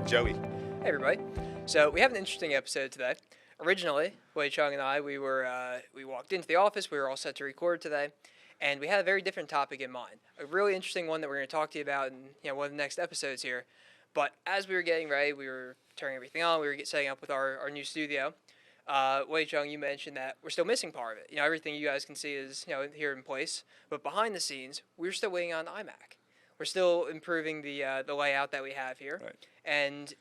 Joey. Hey everybody. So we have an interesting episode today. Originally, Wei Chung and I, we walked into the office. We were all set to record today, and we had a very different topic in mind. A really interesting one that we're going to talk to you about in one of the next episodes here. But as we were getting ready, we were turning everything on. We were setting up with our new studio. Wei Chung, you mentioned that we're still missing part of it. Everything you guys can see is here in place, but behind the scenes, we're still waiting on iMac. We're still improving the layout that we have here. Right. And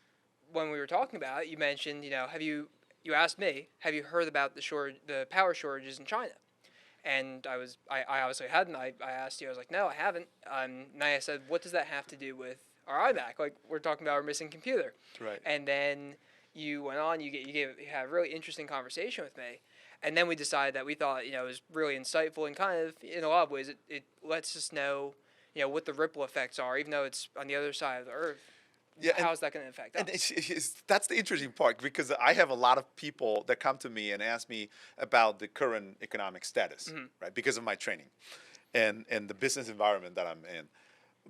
when we were talking about it, you mentioned, you asked me, have you heard about the power shortages in China? And I obviously hadn't. I asked you, I was like, no, I haven't. And I said, what does that have to do with our iMac? Like, we're talking about our missing computer. Right. And then you went on, you had a really interesting conversation with me. And then we decided that we thought, it was really insightful and kind of, in a lot of ways, it lets us know, what the ripple effects are, even though it's on the other side of the earth. Yeah, how is that going to affect us? And that's the interesting part, because I have a lot of people that come to me and ask me about the current economic status, right, because of my training and the business environment that I'm in.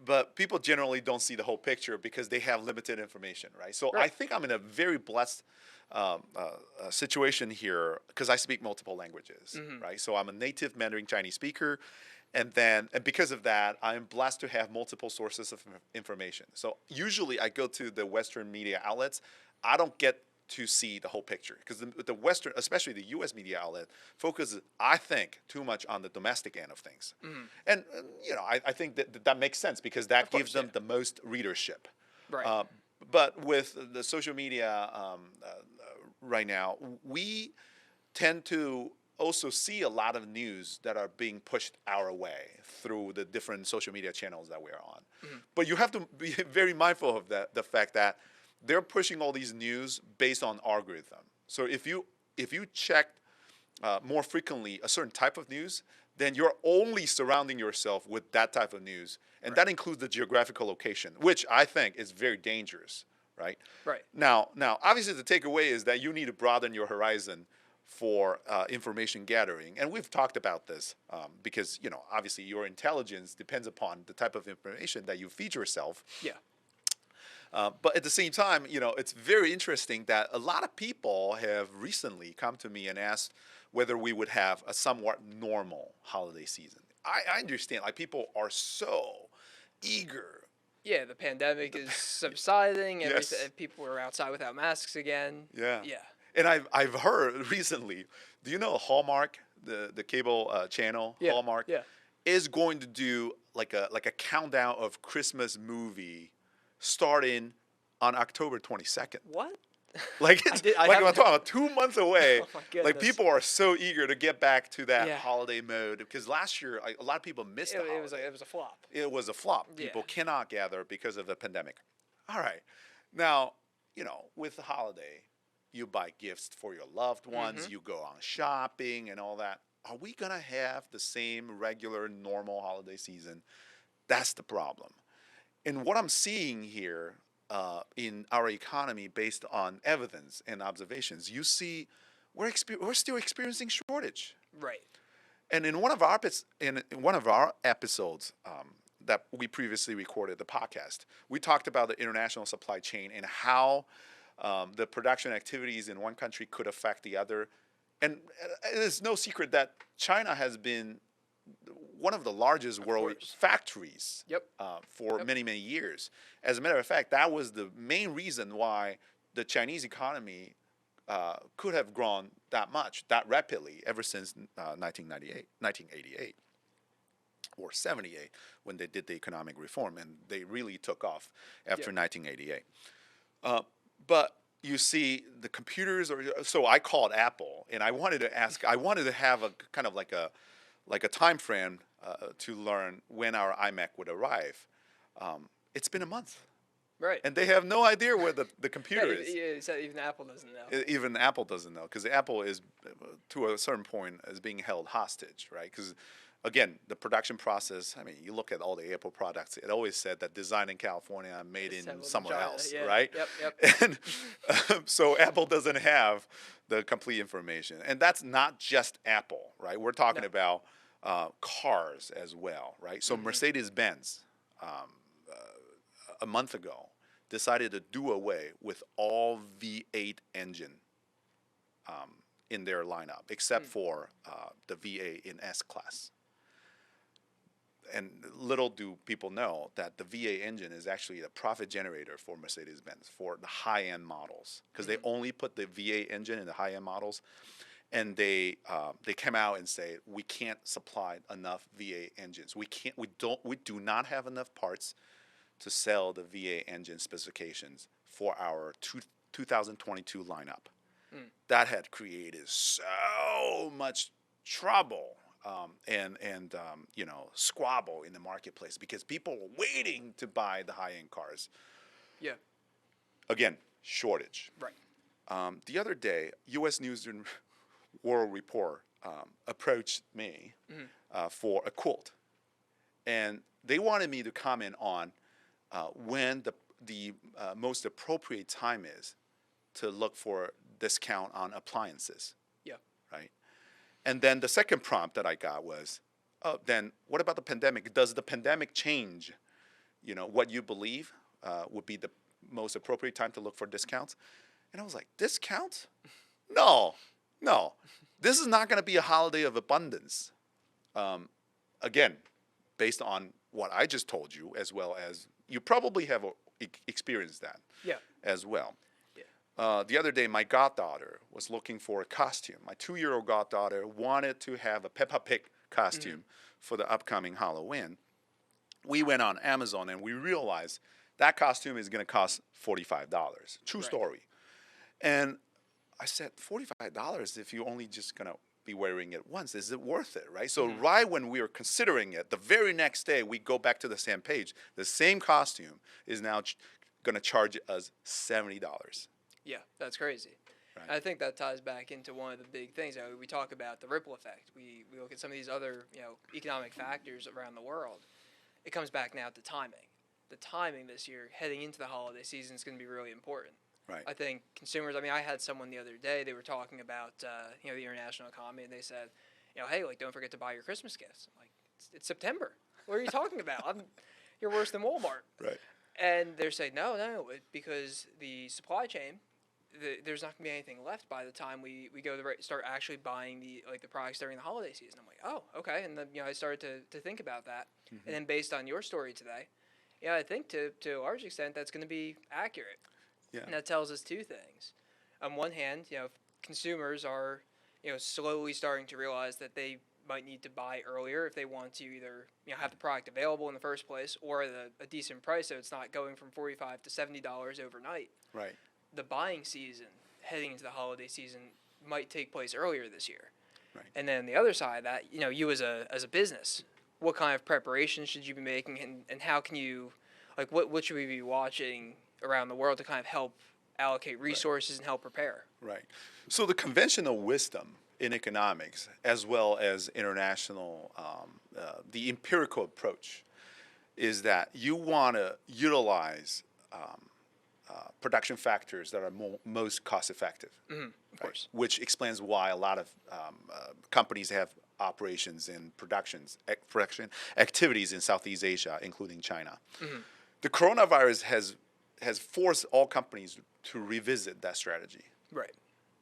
But people generally don't see the whole picture because they have limited information, right? So I think I'm in a very blessed situation here because I speak multiple languages, right? So I'm a native Mandarin Chinese speaker. And because of that, I'm blessed to have multiple sources of information. So usually I go to the Western media outlets. I don't get to see the whole picture because the Western, especially the U.S. media outlet, focuses, I think, too much on the domestic end of things. And I think that makes sense because that gives them the most readership. Right. But with the social media right now, we tend to also see a lot of news that are being pushed our way through the different social media channels that we're on. But you have to be very mindful of the fact that they're pushing all these news based on algorithm. So if you check more frequently a certain type of news, then you're only surrounding yourself with that type of news. And that includes the geographical location, which I think is very dangerous, right? Right. Now, obviously the takeaway is that you need to broaden your horizon for information gathering. And we've talked about this because, obviously your intelligence depends upon the type of information that you feed yourself. Yeah. But at the same time, it's very interesting that a lot of people have recently come to me and asked whether we would have a somewhat normal holiday season. I understand, people are so eager. Yeah, the pandemic is subsiding. Yes. People are outside without masks again. Yeah. Yeah. And I've heard recently, do you know Hallmark, the cable channel, Hallmark, is going to do like a countdown of Christmas movie starting on October 22nd. What? I'm talking about 2 months away. Oh my goodness. People are so eager to get back to that holiday mode because last year a lot of people missed it. It was a flop. It was a flop. People cannot gather because of the pandemic. All right. Now, with the holiday, you buy gifts for your loved ones, you go on shopping and all that. Are we going to have the same regular, normal holiday season? That's the problem. And what I'm seeing here in our economy based on evidence and observations, you see we're still experiencing shortage. Right. And in one of our episodes that we previously recorded, the podcast, we talked about the international supply chain and how the production activities in one country could affect the other. And it's no secret that China has been one of the largest world factories for many, many years. As a matter of fact, that was the main reason why the Chinese economy could have grown that rapidly ever since 1988 or 78 when they did the economic reform, and they really took off after 1988. But you see, the computers so I called Apple, and I wanted to have a kind of like a time frame to learn when our iMac would arrive. It's been a month. Right. And they have no idea where the computer is. Yeah, even Apple doesn't know. Even Apple doesn't know, because Apple is, to a certain point, is being held hostage, right? Because again, the production process, you look at all the Apple products, it always said that designed in California, made in somewhere else, right? Yep. And so Apple doesn't have the complete information. And that's not just Apple, right? We're talking about cars as well, right? So Mercedes-Benz, a month ago, decided to do away with all V8 engine in their lineup, except for the V8 in S class. And little do people know that the V8 engine is actually a profit generator for Mercedes-Benz for the high-end models, because they only put the V8 engine in the high-end models, and they came out and say we can't supply enough V8 engines. We do not have enough parts to sell the V8 engine specifications for our 2022 lineup. That had created so much trouble and squabble in the marketplace because people were waiting to buy the high-end cars. Yeah. Again, shortage. Right. The other day, U.S. News and World Report approached me for a quote, and they wanted me to comment on when the most appropriate time is to look for discount on appliances. Yeah. Right. And then the second prompt that I got was, then what about the pandemic? Does the pandemic change, what you believe would be the most appropriate time to look for discounts? And I was like, discounts? No. This is not going to be a holiday of abundance. Again, based on what I just told you, as well as you probably have experienced that as well. The other day, my goddaughter was looking for a costume. My 2-year-old goddaughter wanted to have a Peppa Pig costume for the upcoming Halloween. We went on Amazon and we realized that costume is going to cost $45. True story. And I said, $45 if you're only just going to be wearing it once, is it worth it, right? So right when we were considering it, the very next day, we go back to the same page. The same costume is now going to charge us $70. Yeah, that's crazy. Right. I think that ties back into one of the big things. We talk about the ripple effect. We look at some of these other economic factors around the world. It comes back now to timing. The timing this year, heading into the holiday season, is going to be really important. Right. I think consumers. I had someone the other day. They were talking about the international economy, and they said, hey, don't forget to buy your Christmas gifts. I'm like, it's September. What are you talking about? You're worse than Walmart. Right. And they're saying no, because the supply chain. There's not going to be anything left by the time we go to start actually buying the products during the holiday season. I'm like, oh, okay. And then I started to think about that, and then based on your story today, I think to a large extent that's going to be accurate. Yeah. And that tells us two things. On one hand, consumers are slowly starting to realize that they might need to buy earlier if they want to either have the product available in the first place or at a decent price, so it's not going from $45 to $70 overnight. Right. The buying season heading into the holiday season might take place earlier this year. Right. And then the other side of that, you as a business, what kind of preparation should you be making, and how can you, what should we be watching around the world to kind of help allocate resources and help prepare? Right. So the conventional wisdom in economics, as well as international, the empirical approach, is that you want to utilize production factors that are most cost effective, of course. Which explains why a lot of companies have operations and production activities in Southeast Asia, including China. The coronavirus has forced all companies to revisit that strategy. Right.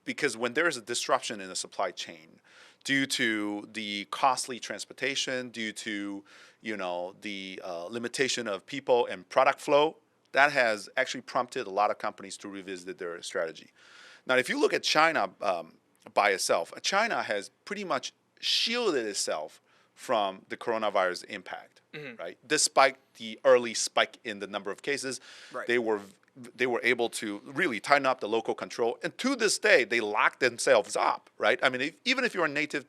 Because when there is a disruption in the supply chain due to the costly transportation, due to the limitation of people and product flow, that has actually prompted a lot of companies to revisit their strategy. Now, if you look at China by itself, China has pretty much shielded itself from the coronavirus impact, right? Despite the early spike in the number of cases, they were able to really tighten up the local control. And to this day, they lock themselves up, right? Even if you're a native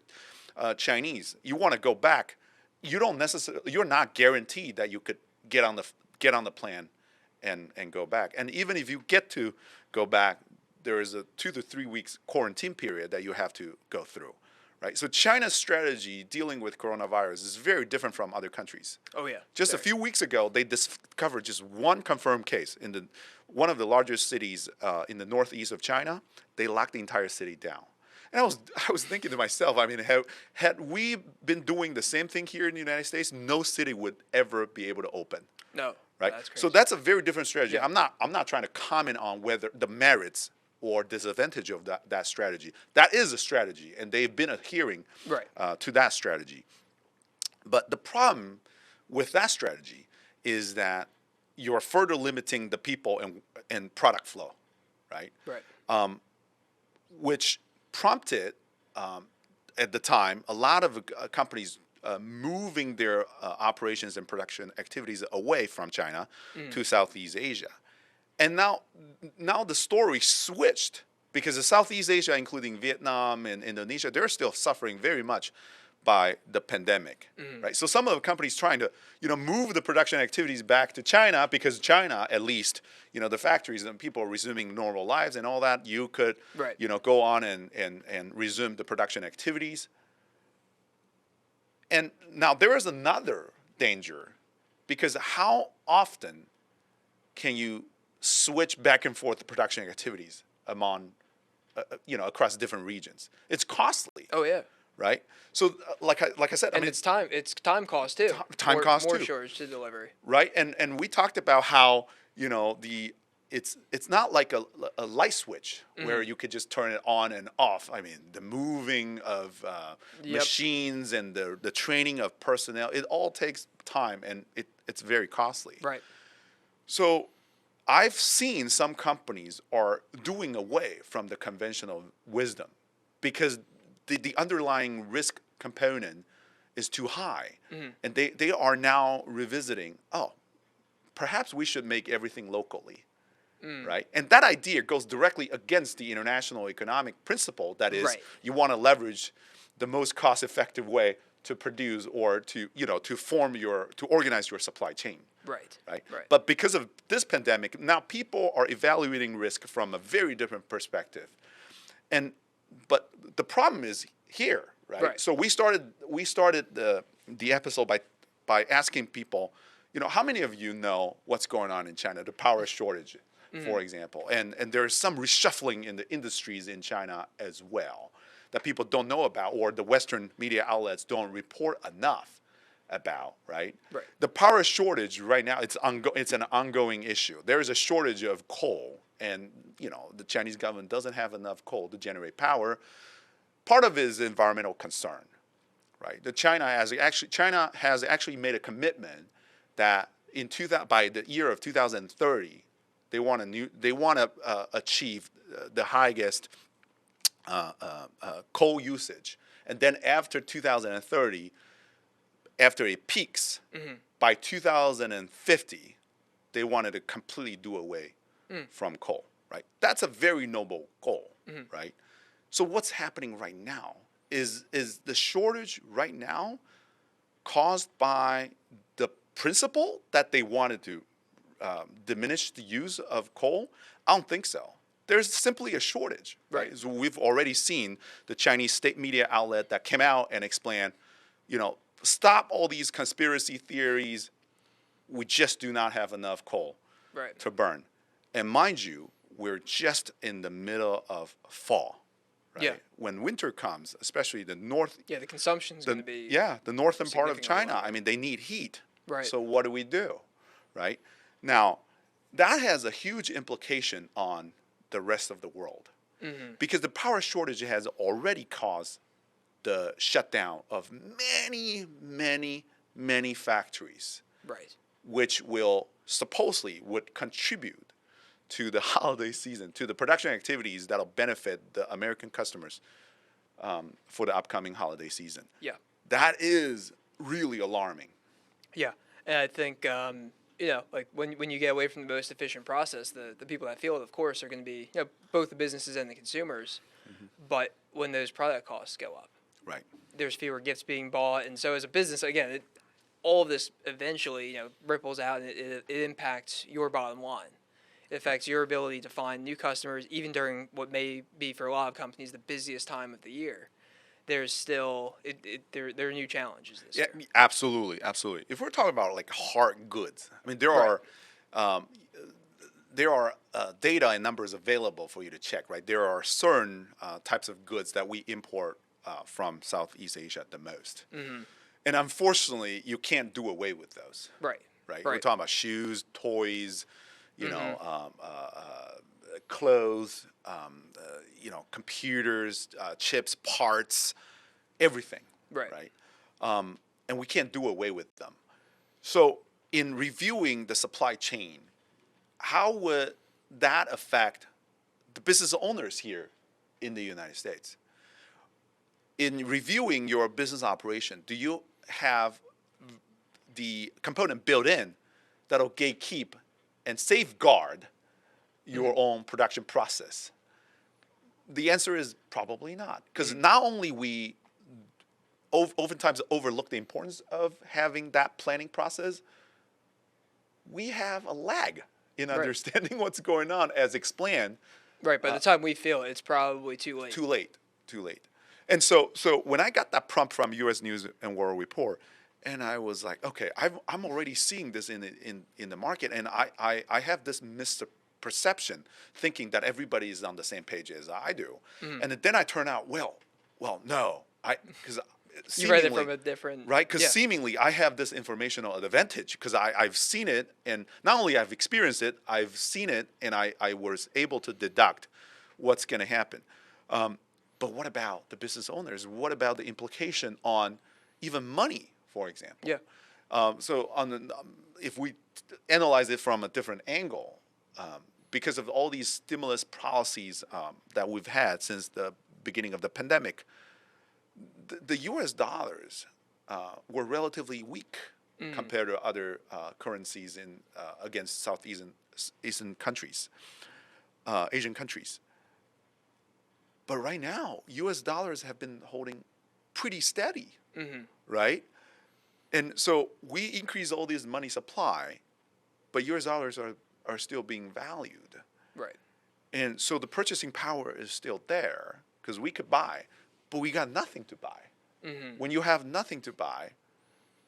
Chinese, you want to go back, you're not guaranteed that you could get on the plane and go back. And even if you get to go back, there is a 2 to 3 weeks quarantine period that you have to go through, right? So China's strategy dealing with coronavirus is very different from other countries. Oh, yeah. Just a few weeks ago, they discovered just one confirmed case in one of the largest cities in the northeast of China. They locked the entire city down. And I was thinking to myself, had we been doing the same thing here in the United States, no city would ever be able to open. No. right? That's So crazy. that's a very different strategy. Yeah. I'm not trying to comment on whether the merits or disadvantage of that strategy. That is a strategy, and they've been adhering Right. to that strategy. But the problem with that strategy is that you're further limiting the people and product flow, right? Right. Which prompted at the time a lot of companies moving their operations and production activities away from China to Southeast Asia. And now the story switched because the Southeast Asia, including Vietnam and Indonesia, they're still suffering very much by the pandemic, right? So some of the companies trying to, move the production activities back to China because China, at least, the factories and people are resuming normal lives and all that, you could, Right. go on and resume the production activities. And now there is another danger because how often can you switch back and forth the production activities among, across different regions? It's costly, Oh yeah. right? So, like I said, And it's time cost too. time more, cost more too. shortage to delivery. right? And we talked about how it's not like a light switch where you could just turn it on and off. I mean, the moving of Yep. machines and the training of personnel, it all takes time and it's very costly. Right. So I've seen some companies are doing away from the conventional wisdom because the underlying risk component is too high. And they are now revisiting, perhaps we should make everything locally, right? And that idea goes directly against the international economic principle that is Right. you want to leverage the most cost-effective way to produce or to organize your supply chain. Right. Right? Right. But because of this pandemic, now people are evaluating risk from a very different perspective. But the problem is here, right? Right. So we started the episode by asking people, how many of you know what's going on in China, the power shortage, for example, and there's some reshuffling in the industries in China as well that people don't know about or the Western media outlets don't report enough about, right? Right. The power shortage right now, it's an ongoing issue. There is a shortage of coal, and the Chinese government doesn't have enough coal to generate power. Part of it is environmental concern, right? China has actually made a commitment that by the year of 2030, they want to achieve the highest coal usage, and then after 2030. After it peaks, by 2050, they wanted to completely do away from coal, right? That's a very noble goal, right? So what's happening right now is the shortage right now caused by the principle that they wanted to diminish the use of coal? I don't think so. There's simply a shortage, right? Right. So we've already seen the Chinese state media outlet that came out and explained, stop all these conspiracy theories. We just do not have enough coal Right. to burn. And mind you, we're just in the middle of fall, right? Yeah. When winter comes, especially the north, Yeah. The consumption's going to be. the northern part of significantly China, lower. I mean, they need heat. Right. So what do? Right? Now, that has a huge implication on the rest of the world because the power shortage has already caused the shutdown of many, many, many factories, Right. which would contribute to the holiday season, to the production activities that'll benefit the American customers for the upcoming holiday season. Yeah. That is really alarming. Yeah. And I think like when you get away from the most efficient process, the people that feel it, of course, are going to be both the businesses and the consumers. But when those product costs go up, Right. there's fewer gifts being bought, and so as a business, again, all of this eventually ripples out, and it impacts your bottom line. It affects your ability to find new customers, even during what may be for a lot of companies the busiest time of the year. There's still there are new challenges this Yeah, year. absolutely, absolutely. If we're talking about like hard goods, I mean, there Right. are data and numbers available for you to check, right? There are certain types of goods that we import from Southeast Asia the most. And unfortunately, you can't do away with those. Right. right? We're Right. talking about shoes, toys, you know, clothes, computers, chips, parts, everything, Right. right? And we can't do away with them. So, in reviewing the supply chain, how would that affect the business owners here in the United States? In reviewing your business operation, do you have the component built in that'll gatekeep and safeguard your own production process? The answer is probably not, because not only we oftentimes overlook the importance of having that planning process, we have a lag in Right. understanding what's going on as explained. Right. By the time we feel it, it's probably too late. Too late. And so when I got that prompt from U.S. News and World Report, and I was like, okay, I'm already seeing this in the market, and I have this misperception, thinking that everybody is on the same page as I do, and then I turn out, well, no, because You read it from a different. right, because Yeah. seemingly I have this informational advantage because I've seen it, and not only I've experienced it, I've seen it, and I was able to deduct what's going to happen. But what about the business owners? What about the implication on even money, for example? Yeah. So if we analyze it from a different angle, because of all these stimulus policies that we've had since the beginning of the pandemic, the U.S. dollars were relatively weak compared to other currencies against Eastern countries, Asian countries. But right now, U.S. dollars have been holding pretty steady, right? And so we increase all this money supply, but U.S. dollars are still being valued. Right. And so the purchasing power is still there because we could buy, but we got nothing to buy. When you have nothing to buy,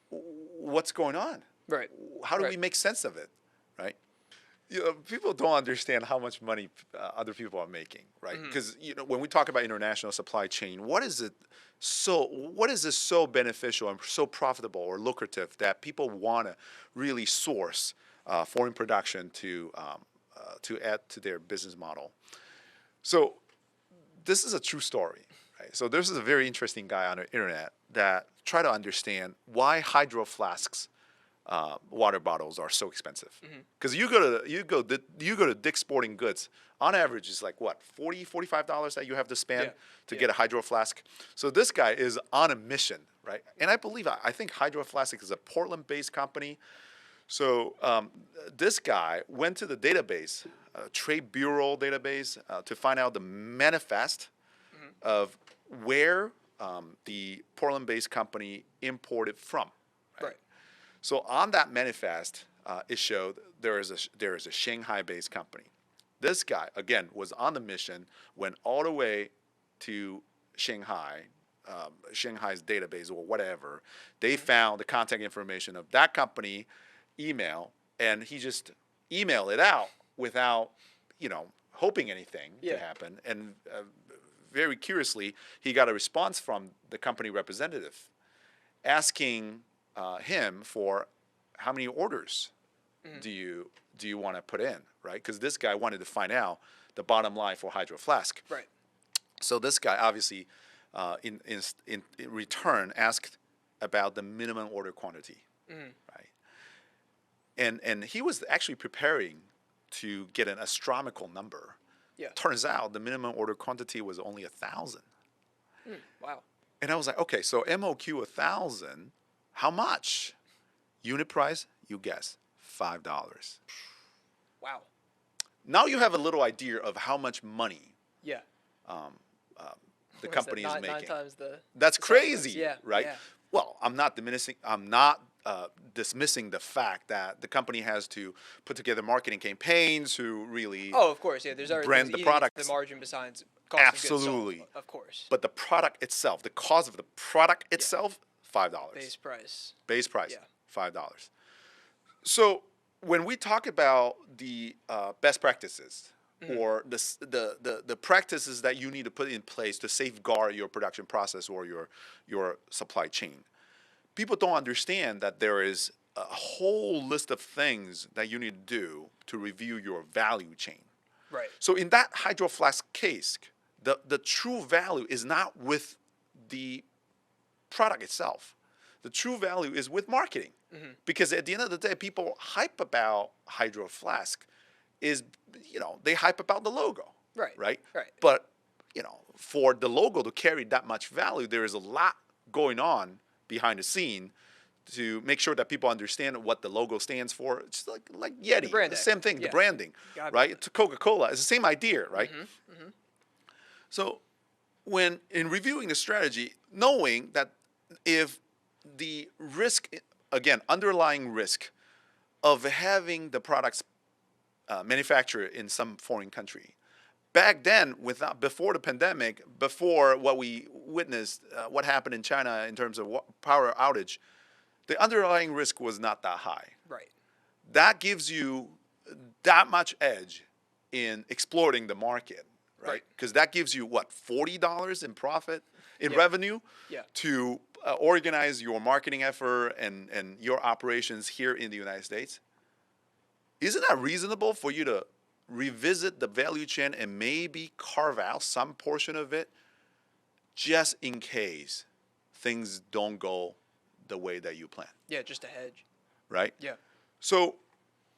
what's going on? Right. How do Right. we make sense of it, right? People don't understand how much money other people are making, right? Because when we talk about international supply chain, what is this so beneficial and so profitable or lucrative that people want to really source foreign production to add to their business model? So this is a true story, right? So this is a very interesting guy on the internet that try to understand why hydro flasks, water bottles are so expensive. Because you go to Dick's Sporting Goods, on average it's like what, $45 that you have to spend to get a hydro flask. So this guy is on a mission, right? And I think Hydro Flask is a Portland-based company. So this guy went to the database, Trade Bureau database, to find out the manifest of where the Portland-based company imported from. Right. So on that manifest, it showed there is a Shanghai-based company. This guy, again, was on the mission, went all the way to Shanghai, Shanghai's database or whatever. They found the contact information of that company, email, and he just emailed it out without, hoping anything to happen. And very curiously, he got a response from the company representative asking him for how many orders do you want to put in, right? Because this guy wanted to find out the bottom line for Hydro Flask. Right. So this guy obviously, in return, asked about the minimum order quantity, right? And he was actually preparing to get an astronomical number. Yeah. Turns out the minimum order quantity was only 1,000. Wow. And I was like, okay, so MOQ 1,000, how much? Unit price, you guess, $5. Wow. Now you have a little idea of how much money Yeah. the What company that, is making. 9 times the. That's the selling price. crazy, Yeah. right? Yeah. Well, I'm not dismissing the fact that the company has to put together marketing campaigns to really Oh, of course. Yeah. There's already brand the products. The margin besides cost of goods Absolutely. sold, of course. But the product itself, the cost of the product itself, $5. Base price. Base price, Yeah. $5. So when we talk about the best practices or the practices that you need to put in place to safeguard your production process or your supply chain, people don't understand that there is a whole list of things that you need to do to review your value chain. Right. So in that Hydro Flask case, the true value is not with the product itself. The true value is with marketing. Because at the end of the day, people hype about Hydro Flask is, they hype about the logo. Right. Right? Right. But, for the logo to carry that much value, there is a lot going on behind the scene to make sure that people understand what the logo stands for. It's like Yeti, the same thing, the branding, right? It's Coca-Cola. It's the same idea, right? So when in reviewing the strategy, knowing that if the risk, again, underlying risk of having the products manufactured in some foreign country, back then, before the pandemic, before what we witnessed, what happened in China in terms of power outage, the underlying risk was not that high. Right. That gives you that much edge in exploiting the market, right? Because that gives you what, $40 in profit, in revenue, to organize your marketing effort and your operations here in the United States. Isn't that reasonable for you to revisit the value chain and maybe carve out some portion of it just in case things don't go the way that you plan? Yeah, just a hedge. Right? Yeah. So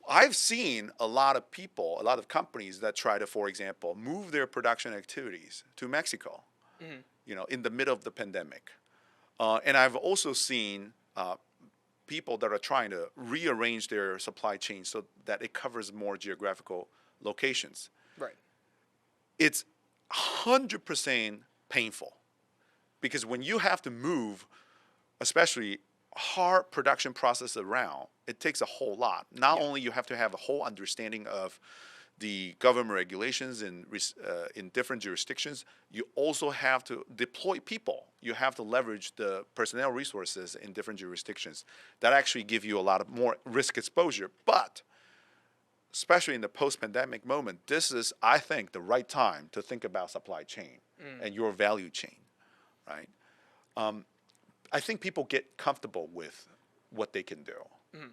I've seen a lot of people, a lot of companies that try to, for example, move their production activities to Mexico, in the middle of the pandemic. And I've also seen people that are trying to rearrange their supply chain so that it covers more geographical locations. Right. It's 100% painful because when you have to move, especially hard production process around, it takes a whole lot. Not only you have to have a whole understanding of the government regulations in different jurisdictions, you also have to deploy people. You have to leverage the personnel resources in different jurisdictions. That actually give you a lot of more risk exposure. But especially in the post-pandemic moment, this is, I think, the right time to think about supply chain and your value chain, right? I think people get comfortable with what they can do,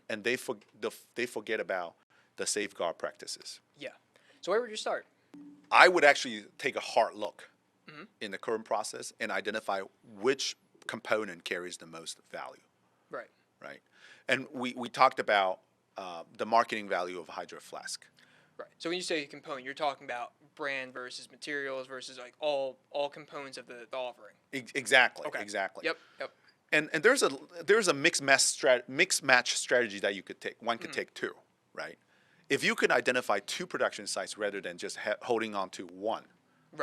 and they forget about the safeguard practices. Yeah. So where would you start? I would actually take a hard look in the current process and identify which component carries the most value. Right. Right. And we talked about the marketing value of Hydro Flask. Right. So when you say component, you're talking about brand versus materials versus like all components of the offering. Exactly. Okay. Exactly. Yep. Yep. And there's a mixed match strategy that you could take. One could take two, right? If you could identify two production sites rather than just holding on to one,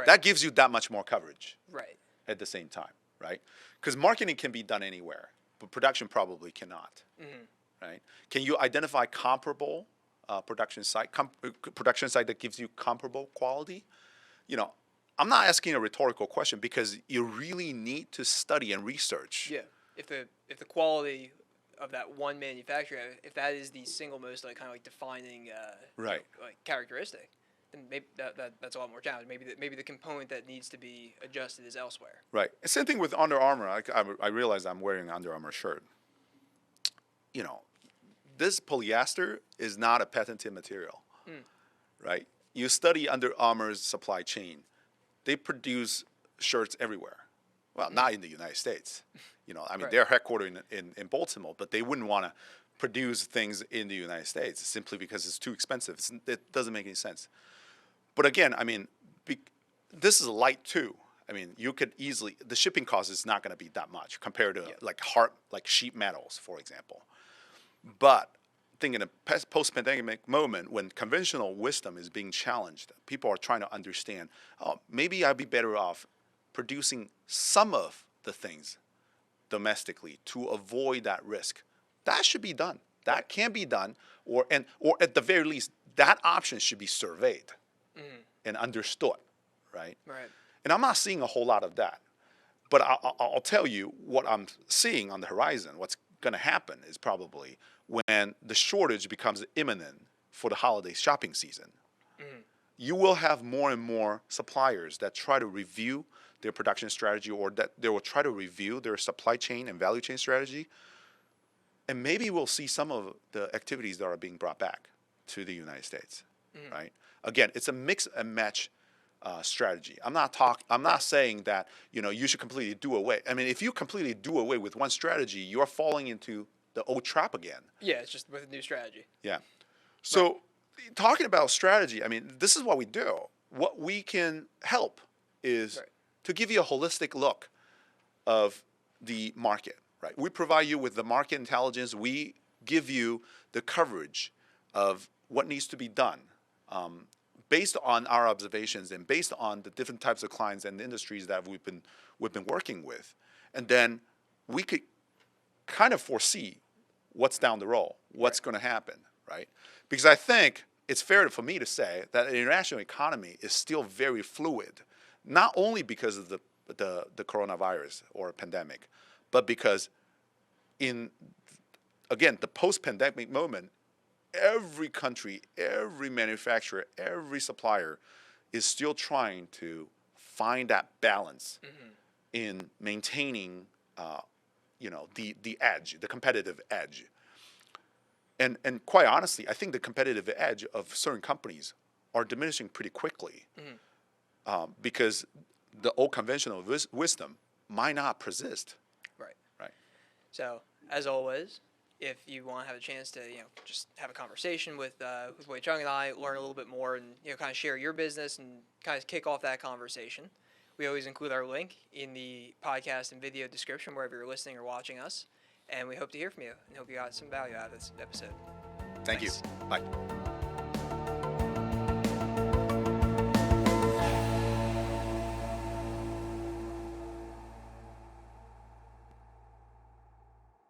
that gives you that much more coverage. Right. At the same time, right? Because marketing can be done anywhere, but production probably cannot. Right? Can you identify comparable production site that gives you comparable quality? I'm not asking a rhetorical question because you really need to study and research. Yeah. If the quality of that one manufacturer, if that is the single most defining characteristic, then maybe that's a lot more challenging. Maybe the component that needs to be adjusted is elsewhere. Right. Same thing with Under Armour. I realize I'm wearing an Under Armour shirt. This polyester is not a patented material, right? You study Under Armour's supply chain. They produce shirts everywhere. Well, not in the United States. They're headquartered in Baltimore, but they wouldn't want to produce things in the United States simply because it's too expensive. It doesn't make any sense. But again, this is light too. You could easily, the shipping cost is not going to be that much compared to like sheet metals, for example. But I think in a post-pandemic moment when conventional wisdom is being challenged, people are trying to understand, maybe I'd be better off producing some of the things domestically to avoid that risk. That should be done. That can be done, or at the very least, that option should be surveyed and understood, right? Right. And I'm not seeing a whole lot of that. But I'll tell you what I'm seeing on the horizon. What's going to happen is probably when the shortage becomes imminent for the holiday shopping season, you will have more and more suppliers that try to review their production strategy or that they will try to review their supply chain and value chain strategy And maybe we'll see some of the activities that are being brought back to the United States, right? Again, it's a mix and match strategy. I'm not saying that you should completely do away. I mean, if you completely do away with one strategy, you're falling into the old trap again. Yeah, it's just with a new strategy. Yeah. So talking about strategy, I mean, this is what we do. What we can help is to give you a holistic look of the market, right? We provide you with the market intelligence. We give you the coverage of what needs to be done based on our observations and based on the different types of clients and industries that we've been working with. And then we could kind of foresee what's down the road, what's going to happen, right? Because I think it's fair for me to say that the international economy is still very fluid, not only because of the coronavirus or pandemic, but because again, the post-pandemic moment, every country, every manufacturer, every supplier is still trying to find that balance in maintaining, the edge, the competitive edge. And quite honestly, I think the competitive edge of certain companies are diminishing pretty quickly because the old conventional wisdom might not persist. Right. Right. So, as always, if you want to have a chance to, just have a conversation with Wei Chung and I, learn a little bit more, and kind of share your business and kind of kick off that conversation, we always include our link in the podcast and video description wherever you're listening or watching us. And we hope to hear from you and hope you got some value out of this episode. Thank you. Bye.